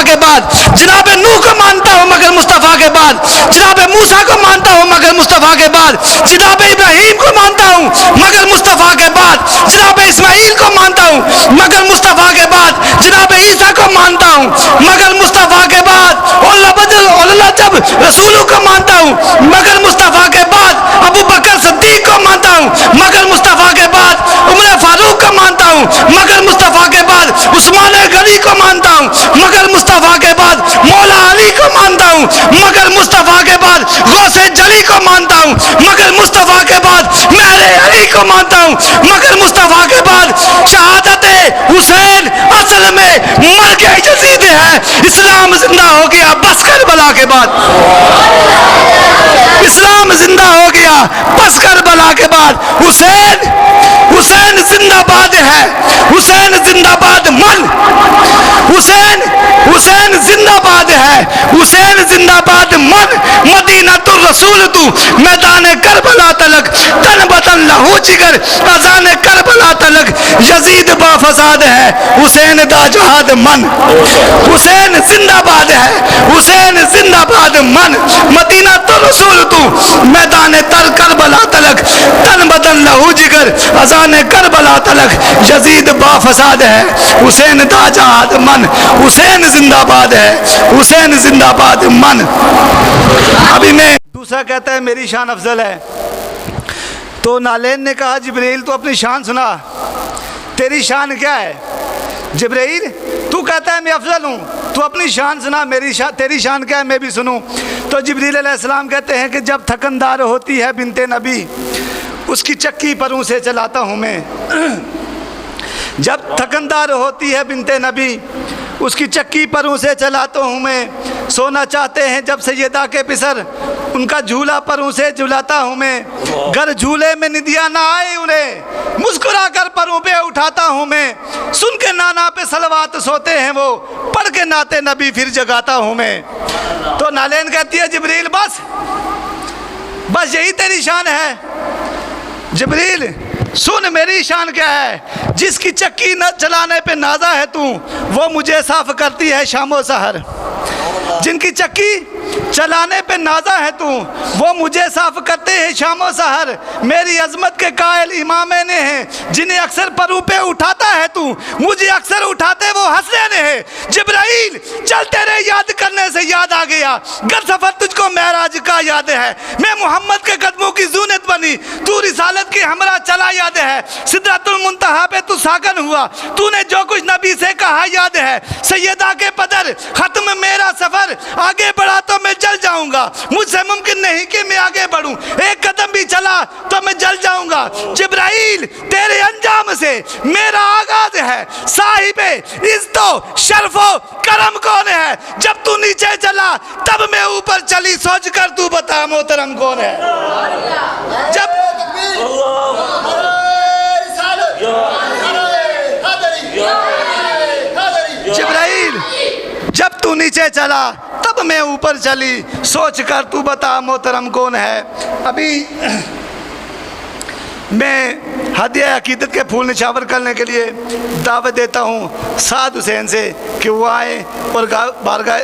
کے بعد جناب نوح کو مانتا ہوں مگر مصطفیٰ کے بعد جناب موسیٰ کو مانتا ہوں مگر مصطفیٰ کے بعد جناب ابراہیم کو مانتا ہوں مگر مصطفیٰ کے بعد جناب اسماعیل کو مانتا ہوں مگر مصطفیٰ کے بعد جناب عیسیٰ کو مانتا ہوں مگر مصطفیٰ کے بعد اللہ جب رسولوں کو مانتا ہوں مگر مصطفیٰ کے بعد ابو بکر صدیق کو مانتا ہوں مگر مصطفیٰ کے بعد عمر فاروق کو مانتا ہوں مگر مصطفیٰ کے بعد عثمان غنی کو مانتا ہوں مگر مصطفیٰ کے بعد مولا علی کو مانتا ہوں مگر مصطفیٰ کے بعد غوث جلی کو مانتا ہوں مگر مصطفیٰ کے بعد مہر علی کو مانتا ہوں مگر مصطفیٰ کے بعد شہادت حسین اصل میں مر کے یزید ہے اسلام زندہ ہو گیا بس کربلا کے بعد اسلام زندہ ہو گیا بس کربلا کے بعد حسین زندہ باد ہے حسین زندہ باد من حسین زندہ باد ہے حسین زندہ باد من مدینہ الرسول تو میدان کربلا تلک تن بدن لہو جگر اذان کربلا تلک یزید با فساد ہے حسین دا جہاد من حسین زندہ باد ہے حسین زندہ باد من مدینہ الرسول تو میدان تل کربلا تلک تن بدن لہو جگر اذان کربلا تلک یزید با فساد ہے حسین دا جہاد من حسین زندہ باد ہے حسین زندہ باد من. ابھی میں دوسرا کہتا ہے میری شان افضل ہے تو نالین نے کہا جبرائیل تو اپنی شان سنا تیری شان کیا ہے جبرائیل تو کہتا ہے میں افضل ہوں تو اپنی شان سنا تیری شان کیا ہے میں بھی سنوں. تو جبرائیل علیہ السلام کہتے ہیں کہ جب تھکندار ہوتی ہے بنت نبی اس کی چکی پروں سے چلاتا ہوں میں جب تھکندار ہوتی ہے بنت نبی اس کی چکی پروں سے چلاتا ہوں میں سونا چاہتے ہیں جب سیدہ کے پسر ان کا جھولا پروں سے جھلاتا ہوں میں گر جھولے میں ندیاں نہ آئے انہیں مسکرا کر پروں پہ اٹھاتا ہوں میں سن کے نانا پہ صلوات سوتے ہیں وہ پڑھ کے نعت نبی پھر جگاتا ہوں میں. تو نالین کہتی ہے جبریل بس یہی تیری شان ہے جبریل سن میری شان کیا ہے جس کی چکی نہ چلانے پہ نازا ہے تو وہ مجھے صاف کرتی ہے شام و سحر جن کی چکی چلانے پہ نازا ہے تو وہ مجھے صاف کرتے ہیں شام و سحر میری عظمت کے قائل امام نے ہیں جنہیں اکثر پروں پہ اٹھاتا ہے تو مجھے اکثر اٹھاتے وہ حسین ہیں. جبرائیل چل تیرے یاد کرنے سے یاد آ گیا گر سفر تجھ کو معراج کا یاد ہے میں محمد کے قدموں کی زونت بنی تو رسالت کی ہمراہ چلا یاد ہے سدرۃ المنتہا پہ تو ساکن ہوا تو نے جو کچھ نبی سے کہا یاد ہے سیدہ کے پدر ختم میرا سفر آگے بڑھا تو میں جل جاؤں گا مجھ سے ممکن نہیں کہ میں آگے بڑھوں ایک قدم بھی چلا تو میں جل جاؤں گا. جبرائیل تیرے انجام سے میرا آغاز ہے صاحب عزت و شرف و کرم کون ہے جب تو نیچے چلا تب میں اوپر چلی سوچ کر تو بتا محترم کون ہے جب جبرائیل جب تو نیچے چلا تب میں اوپر چلی سوچ کر تو بتا محترم کون ہے. ابھی میں ہدیہ عقیدت کے پھول نشاور کرنے کے لیے دعوت دیتا ہوں سعد حسین سے کہ وہ آئیں اور بارگاہ